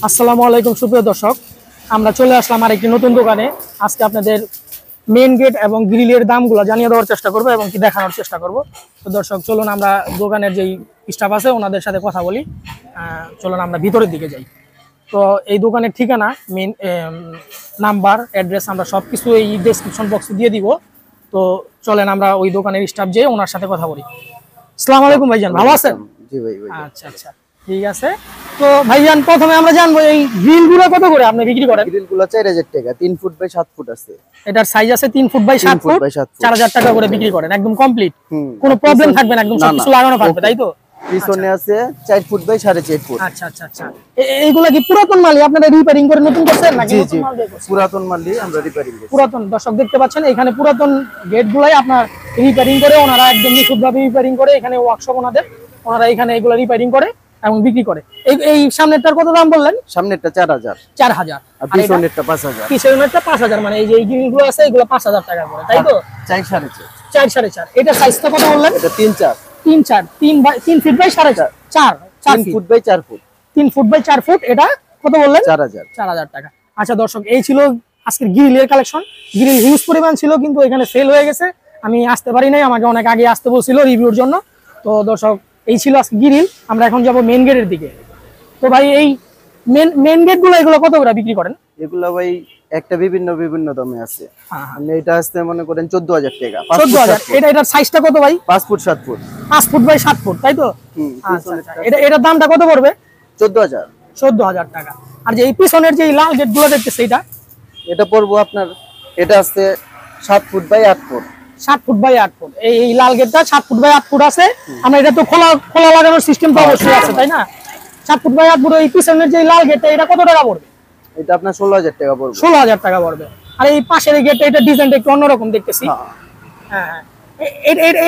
আসসালামু আলাইকুম সুপ্রিয় দর্শক, আমরা চলে আসলাম আরেকটি নতুন দোকানে। আজকে আপনাদের মেইন গেট এবং গ্রিলের দামগুলো জানিয়ে দেওয়ার চেষ্টা করব এবং কি দেখানোর চেষ্টা করব। তো দর্শক চলুন আমরা দোকানের যেই স্টাফ আছে ওনাদের সাথে কথা বলি। চলুন আমরা ভিতরের দিকে যাই। তো এই দোকানের ঠিকানা, মেইন নাম্বার, অ্যাড্রেস আমরা সব কিছু এই ডেসক্রিপশন বক্সে দিয়ে দিব। তো চলেন আমরা ওই দোকানের স্টাফ যেয়ে ওনার সাথে কথা বলি। আসসালামু আলাইকুম ভাইজান, ভালো আছেন? জি ভাই। আচ্ছা আচ্ছা, ঠিক আছে। তো ভাইজান প্রথমে আমরা জানবো এই গ্রিলগুলো কত করে আপনি বিক্রি করেন? গ্রিলগুলো 4000 টাকা, 3 ফুট বাই 7 ফুট আছে। এটার সাইজ আছে 3 ফুট বাই 7 ফুট, 4000 টাকা করে বিক্রি করেন, একদম কমপ্লিট, কোনো প্রবলেম থাকবে না, একদম সবকিছু লাগানো থাকবে, তাই তো? পিছনে আছে 4 ফুট বাই 4.5 ফুট। আচ্ছা আচ্ছা আচ্ছা, এইগুলা কি পুরাতন মালই আপনারা রিপেয়ারিং করে নতুন করছেন নাকি? জি জি, পুরাতন মালই আমরা রিপেয়ারিং করি। পুরাতন, দর্শক দেখতে পাচ্ছেন এখানে পুরাতন গেটগুলাই আপনার রিপেয়ারিং করে ওনারা একদম নিখুঁতভাবে রিপেয়ারিং করে, এখানে ওয়ার্কশপ ওনারা এখানে এগুলা রিপেয়ারিং করে এবং বিক্রি করে। এই সামনেরটার কত দাম বললেন? সামনেরটা 4000, 4000, আর পিছনেরটা 5000। পিছনেরটা 5000, মানে এই যে এই গ্রিলগুলো আছে এগুলো 5000 টাকা করে, তাই তো? 4 4.5। 4 4.5। এটা সাইজটা কত বললেন? এটা 3 4। 3 4, 3 feet by 4.5, 4 foot by 4 foot. 3 foot by 4 foot. এটা কত বললেন? 4000 টাকা। আচ্ছা দর্শক, এই ছিল আজকের গ্রিলের কালেকশন। গ্রিল হিউজ পরিমাণ ছিল, কিন্তু এখানে সেল হয়ে গেছে, আমি আসতে পারি নাই, আমাকে অনেক আগে আসতে বলছিল রিভিউর জন্য। তো দর্শক, এই ছিল আজকে গ্রিল। আমরা এখন যাব মেইন গেটের দিকে। তো ভাই এই মেইন গেটগুলো এগুলো কত করে বিক্রি করেন? এগুলা ভাই একটা বিভিন্ন দামে আছে। মানে এটা আসতে মনে করেন 14000 টাকা। 14000। এটার সাইজটা কত ভাই? 5 foot 7 foot. 5 foot by 7 foot, তাই তো? আচ্ছা আচ্ছা, এটার দামটা কত পড়বে? 14000। 14000 টাকা। আর যে এই পিছনের যে লাল গেটগুলো দেখতেছে এটা পড়বো আপনার, এটা আছে 7 foot by 8 foot. 7 foot by 8 foot. এই লাল গেটটা 7 ফুট বাই 8 ফুট আছে। আমরা এটা তো খোলা লাগানোর সিস্টেম তো অবশ্যই আছে, তাই না? 7 ফুট বাই 8 ফুট। এই পিছনের যে লাল গেটটা এটা কত টাকা পড়বে? এটা আপনার 16000 টাকা পড়বে। 16000 টাকা পড়বে। আর এই পাশের এই গেটটা, এটা ডিজাইনটা একটু অন্যরকম দেখতেছি। হ্যাঁ,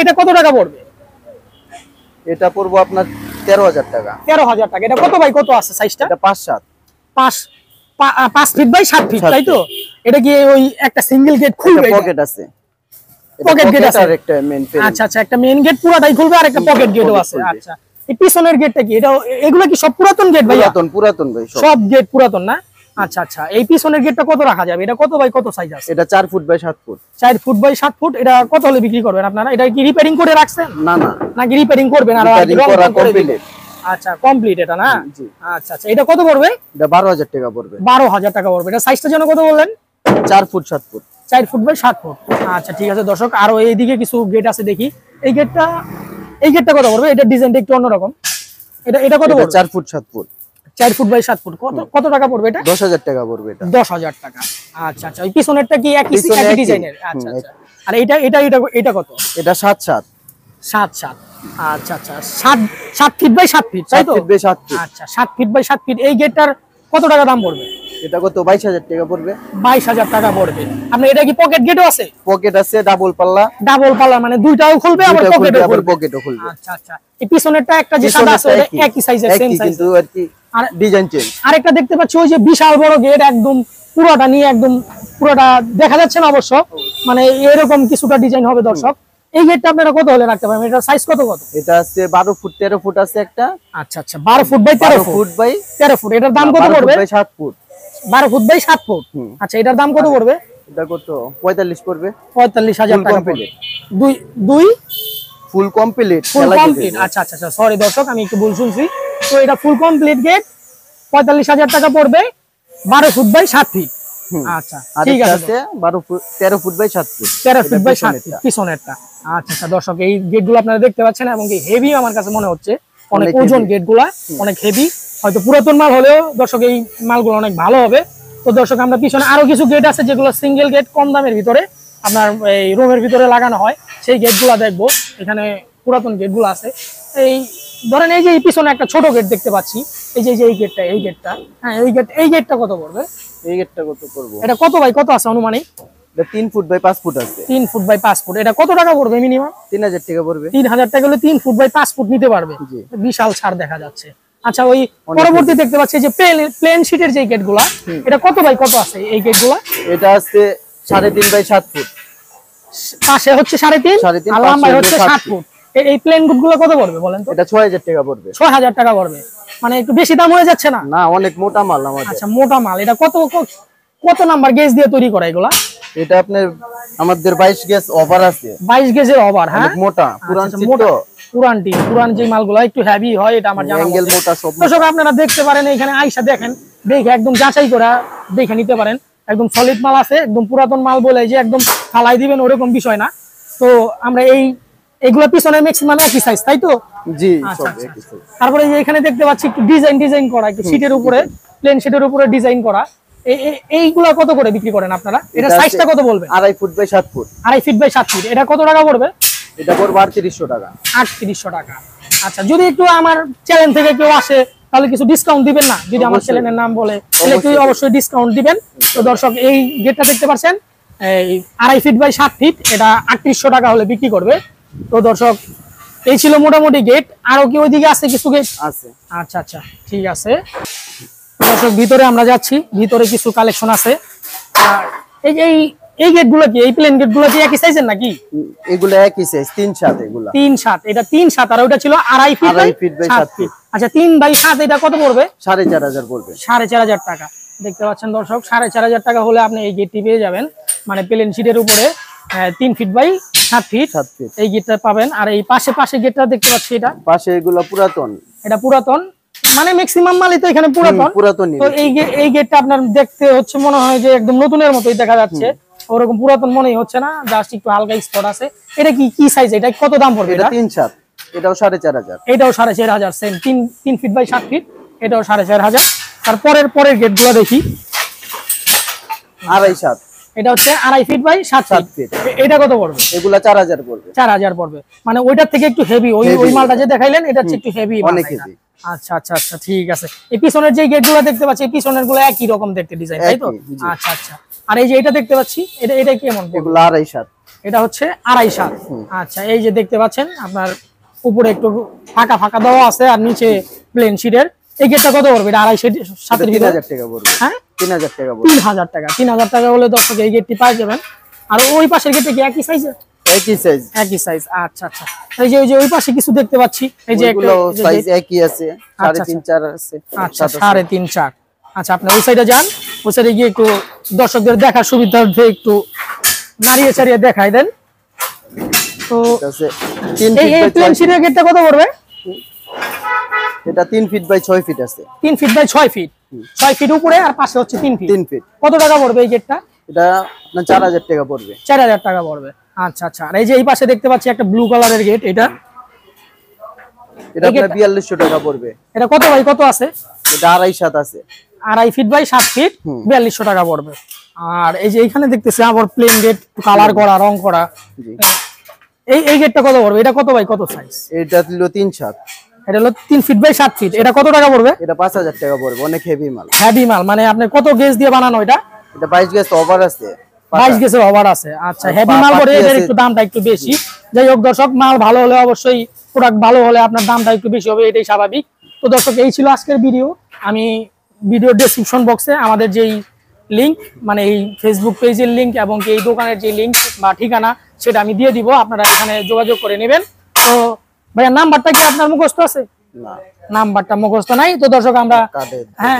এটা কত টাকা পড়বে? এটা পড়বো আপনার 13000 টাকা। 13000 টাকা। এটা কত বাই কত আছে সাইজটা? এটা 5 7। 5 ফিট বাই 7 ফিট, তাই তো? এটা কি ওই একটা সিঙ্গেল গেট খুলবে? পকেট আছে, পকেট গেট আছে, আর একটা মেইন গেট। আচ্ছা আচ্ছা, একটা মেইন গেট পুরোটাই খুলবে আর একটা পকেট গেটও আছে। আচ্ছা, এই পিছনের গেটটা কি? এগুলো কি সব পুরাতন গেট ভাই? পুরাতন ভাই, সব গেট পুরাতন না? আচ্ছা আচ্ছা, এই পিছনের গেটটা কত রাখা যাবে? এটা কত বাই কত সাইজ আছে? এটা 4 foot by 7 foot. 4 foot by 7 foot. এটা কত হলে বিক্রি করবেন আপনারা? এটা কি রিপেয়ারিং করে রাখছেন? না না, নাকি রিপেয়ারিং করবেন আর কমপ্লিট? আচ্ছা, কমপ্লিট এটা না? জি। আচ্ছা আচ্ছা, এটা কত পড়বে? এটা 12000 টাকা পড়বে। 12000 টাকা পড়বে। এটা সাইজটা যেন কত বললেন? 4 foot 7 foot. 4 foot by 7 foot. আচ্ছা ঠিক আছে দর্শক, আরো এইদিকে কিছু গেট আছে দেখি। এই গেটটা কত পড়বে? এটা ডিজাইনটা একটু অন্যরকম। এটা কত পড়বে? 4 foot 7 foot. 4 foot by 7 foot. কত টাকা পড়বে এটা? 10000 টাকা পড়বে এটা। 10000 টাকা। আচ্ছা আচ্ছা, ওই পিছনেরটা কি একই ডিজাইনের? আচ্ছা আচ্ছা। আর এটা কত? এটা 7 7। 7 7। আচ্ছা আচ্ছা, 7 ফিট বাই 7 ফিট, তাই তো? 7 ফিট বাই 7 ফিট। আচ্ছা, 7 ফিট বাই 7 ফিট। এই গেটটার কত টাকা দাম পড়বে? এটা কত? 22000 টাকা পড়বে। 22000 টাকা পড়বে। আপনার এটা কি পকেট গেটও আছে? পকেট আছে, ডাবল পাল্লা। ডাবল পাল্লা, মানে দুইটাও খুলবে আবার পকেটও খুলবে। আচ্ছা আচ্ছা, এই পিছনেরটা একটা যে সাদা আছে ওটা একই সাইজের, সেম সাইজ, কিন্তু আর কি ডিজাইন চেঞ্জ। আরেকটা দেখতে পাচ্ছি ওই যে বিশাল বড় গেট, একদম পুরোটা নিয়ে, একদম পুরোটা দেখা যাচ্ছে না অবশ্য, মানে এরকম কিছুটা ডিজাইন হবে দর্শক। এই গেটটা আপনারা কত হলে রাখতে পারবেন? এটা সাইজ কত? এটা আছে 12 ফুট 13 ফুট আছে একটা। আচ্ছা আচ্ছা, 12 foot by 13 foot by 13 foot. এটার দাম কত পড়বে? 7 ফুট। 12 foot by 7 foot. আচ্ছা, এটার দাম কত পড়বে? এটা কত? 45 পড়বে। 45000 টাকা পড়বে। দুই ফুল কমপ্লিট। আচ্ছা আচ্ছা আচ্ছা, সরি দর্শক, আমি একটু ভুল শুনছি। তো এটা ফুল কমপ্লিট গেট 45000 টাকা পড়বে, 12 ফুট বাই 7 ফিট। আচ্ছা ঠিক আছে, 12 foot 13 foot by 7 feet. 13 feet by 7 feet পিছনেরটা। আচ্ছা আচ্ছা দর্শক, এই গেটগুলো আপনারা দেখতে পাচ্ছেন এবং কি হেভি আমার কাছে মনে হচ্ছে, অনেক ওজন গেটগুলা, অনেক হেভি। হয়তো পুরাতন মাল হলেও দর্শক এই মালগুলো অনেক ভালো হবে। তো দর্শক, আমরা পিছনে আরো কিছু গেট আছে যেগুলো সিঙ্গেল গেট, কম দামের ভিতরে আপনার এই রুমের ভিতরে লাগানো হয়, সেই গেটগুলো দেখবো। এখানে পুরাতন গেটগুলো আছে। এই ধরেন এই যে এই পিছনে একটা ছোট গেট দেখতে পাচ্ছি, এই যে এই গেটটা, হ্যাঁ এই গেটটা কত পড়বে? এই গেটটা কত করব? এটা কত বাই কত আছে অনুমানিক? এটা 3 ফুট বাই 5 ফুট আছে। 3 ফুট বাই 5 ফুট। এটা কত টাকা পড়বে মিনিমাম? 3000 টাকা পড়বে। 3000 টাকা হলে 3 ফুট বাই 5 ফুট নিতে পারবে। বিশাল ছাড় দেখা যাচ্ছে। আচ্ছা, ওই পরবর্তী দেখতে পাচ্ছি যে প্লেন শীটের যে গেটগুলা, এটা কত বাই কত আছে এই গেটগুলা? এটা আছে 3.5 বাই 7 ফুট। পাশে হচ্ছে 3.5 আর লম্বায় হচ্ছে 7 ফুট। এই প্লেন গুলো কত পড়বে বলেন তো? এটা 6000 টাকা পড়বে। 6000 টাকা পড়বে, মানে একটু বেশি দাম হয়ে যাচ্ছে না? না, অনেক মোটা মাল আমাদের। আচ্ছা, মোটা মাল। এটা কত কত নাম্বার গেজ দিয়ে তৈরি করা এগুলা? এটা আপনার আমাদের 22 গেজ ওভার আছে। 22 গেজের ওভার। হ্যাঁ, অনেক মোটা, পুরান আচ্ছা, সিট মোটা। তো। পুরান যে মালগুলো একটু হেভি হয়, এটা আমার জানা অ্যাঙ্গেল মতে। মোটা সব। দর্শক আপনারা দেখতে পারেন, এখানে আইসা দেখেন, দেখে একদম যাচাই করে দেখে নিতে পারেন। একদম সলিড মাল আছে, একদম পুরাতন মাল বলে যে একদম ফালাই দিবেন ওরকম বিষয় না। তো আমরা এইগুলো পিছনে ম্যাক্সিমাম একই সাইজ, তাই তো? জি, আচ্ছা, সব আচ্ছা। একই সাইজ। তারপরে এই যে এখানে দেখতে পাচ্ছি একটু ডিজাইন করা, একটু শীটের উপরে, প্লেন শীটের উপরে ডিজাইন করা। এইগুলা কত করে বিক্রি করেন আপনারা? এটা সাইজটা কত বলবেন? 2.5 foot by 7 foot. 2.5 feet by 7 feet. এটা কত টাকা পড়বে? এটা পড়বে 3800 টাকা। 3800 টাকা। আচ্ছা, যদি একটু আমার চ্যানেল থেকে কেউ আসে তাহলে কিছু ডিসকাউন্ট দিবেন না? যদি আমার চ্যানেলের নাম বলে তাহলে একটু অবশ্যই ডিসকাউন্ট দিবেন। তো দর্শক, এই গেটটা দেখতে পাচ্ছেন, এই 2.5 ফিট বাই 7 ফিট, এটা 3800 টাকা হলে বিক্রি করবে। তো দর্শক, এই ছিল মোটামুটি গেট। আরো কি ওইদিকে আছে কিছু গেট? আছে। আচ্ছা আচ্ছা, ঠিক আছে। দর্শক, ভিতরে আমরা যাচ্ছি, ভিতরে কিছু কালেকশন আছে। আর এই গেটগুলো কি, এই প্লেন গেটগুলো কি একই সাইজের নাকি? এগুলো একই সাইজ, 3/7 এগুলো। 3/7, এটা 3/7, আর ওটা ছিল 2.5 ফিট বাই 7 ফিট। আচ্ছা, 3/7, এটা কত পড়বে? 4500 পড়বে। 4500 টাকা। দেখতে পাচ্ছেন দর্শক, 4500 টাকা হলে আপনি এই গেটটি পেয়ে যাবেন, মানে প্লেন শীটের উপরে 3 ফিট বাই 7 ফিট এই গেটটা পাবেন। আর এই পাশে গেটটা দেখতে পাচ্ছি, এটা পাশে এগুলো পুরাতন। এটা পুরাতন, মানে ম্যাক্সিমাম মালই তো এখানে পুরাতনই। তো এই গেটটা আপনার দেখতে হচ্ছে মনে হয় যে একদম নতুনের মতোই দেখা যাচ্ছে, ওরকম পুরাতন মনেই হচ্ছে না, জাস্ট একটু হালকা স্পট আছে। এটা কি সাইজ? এটা কত দাম পড়বে? এটা 3/7, এটাও 4500। এটাও 4500 সেম, 3 ফিট বাই 7 ফিট, এটাও 4500। তারপরের গেটগুলো দেখি। 2.5/7, এটা হচ্ছে 2.5 ফিট বাই 7 ফিট। এটা কত পড়বে? এগুলা 4000 পড়বে। 4000 পড়বে, মানে ওইটার থেকে একটু হেভি। ওই মালটা যে দেখাইলেন, এটা হচ্ছে একটু হেভি, অনেক হেভি। আচ্ছা আচ্ছা আচ্ছা, ঠিক আছে। এই পিছনের যে গেটগুলো দেখতে পাচ্ছি, এই পিছনের গুলো একই রকম দেখতে ডিজাইন, তাই তো? আচ্ছা আচ্ছা। আর এই যে এটা দেখতে পাচ্ছি, এটা কেমন? এগুলো 2.5/7। এটা হচ্ছে 2.5/7। আচ্ছা, এই যে দেখতে পাচ্ছেন আপনার উপরে একটু ফাঁকা দেওয়া আছে, আর নিচে প্লেন শীটের। এই গেটটা কত পড়বে? এটা 2.5/7 এর ভিতরে 3000 টাকা পড়বে। হ্যাঁ, 3000 টাকা পড়বে। 3000 টাকা। 3000 টাকা হলে দর্শক এই গেটটি পাই যাবেন। আর ওই পাশের গেটে কি একই সাইজ? একই সাইজ। একই সাইজ। আচ্ছা আচ্ছা। এই যে ওই পাশে কিছু দেখতে পাচ্ছি, এই যে এগুলো সাইজ একই আছে, 3.5-4 আছে। আচ্ছা, 3.5-4। আচ্ছা, আপনি ওই সাইডে যান, ওই সাইডে গিয়ে একটু দর্শকদের দেখার সুবিধার্থে একটু নাড়িয়ে চাড়িয়ে দেখাই দেন। তো এই প্লেন শীটের গেটটা কত পড়বে? এটা 3 ফিট বাই 6 ফিট আছে। 3 ফিট বাই 6 ফিট। 6 ফিট উপরে, আর পাশে হচ্ছে 3 ফিট। কত টাকা পড়বে এই গেটটা? এটা 4000 টাকা পড়বে। 4000 টাকা পড়বে। আচ্ছা আচ্ছা। আর এই যে এই পাশে দেখতে পাচ্ছি একটা ব্লু কালারের গেট, এটা আপনার 4200 টাকা পড়বে। এটা কত বাই কত আছে? এটা 2.5/7 আছে। 2.5 ফিট বাই 7 ফিট, 4200 টাকা পড়বে। আর এই যে এখানে দেখতেছি আবার প্লেন গেট, কালার করা, রং করা। এই গেটটা কত পড়বে? এটা কত বাই কত সাইজ? এটা হলো 3/7। এটা হলো 3 ফিট বাই 7 ফিট। এটা কত টাকা পড়বে? এটা 5000 টাকা পড়বে। অনেক হেভি মাল। হেভি মাল, মানে আপনি কত গেজ দিয়ে বানানো এটা? এটা 22 গেজ ওভার আছে। 22 গেজের ওভার আছে। আচ্ছা, হেভি মাল করে এর একটু দামটা একটু বেশি। যাই হোক দর্শক, মাল ভালো হলে অবশ্যই, প্রোডাক্ট ভালো হলে আপনার দামটা একটু বেশি হবে, এটাই স্বাভাবিক। তো দর্শক, এই ছিল আজকের ভিডিও। আমি ভিডিও ডেসক্রিপশন বক্সে আমাদের যেই লিংক, মানে এই ফেসবুক পেজের লিংক এবং এই দোকানের যে লিংক বা ঠিকানা, সেটা আমি দিয়ে দিব, আপনারা এখানে যোগাযোগ করে নেবেন। তো ভাইয়া, নাম্বারটা কি আপনার মুখস্থ আছে? না, নাম্বারটা মুখস্থ নাই। তো দর্শক, আমরা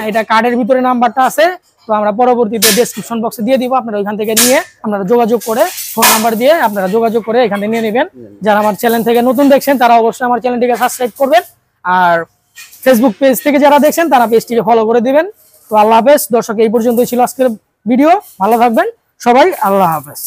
এটা কার্ডের ভিতরে নাম্বারটা আছে, তো আমরা পরবর্তীতে ডেসক্রিপশন বক্সে দিয়ে দিব, আপনারা ওইখান থেকে নিয়ে আপনারা যোগাযোগ করে, ফোন নাম্বার দিয়ে আপনারা যোগাযোগ করে এখানে নিয়ে নেবেন। যারা আমার চ্যানেল থেকে নতুন দেখছেন তারা অবশ্যই আমার চ্যানেলটিকে সাবস্ক্রাইব করবেন, আর ফেসবুক পেজ থেকে যারা দেখছেন তারা পেজটিকে ফলো করে দিবেন। তো আল্লাহ হাফেজ দর্শক, এই পর্যন্তই ছিল আজকের ভিডিও। ভালো থাকবেন সবাই, আল্লাহ হাফেজ।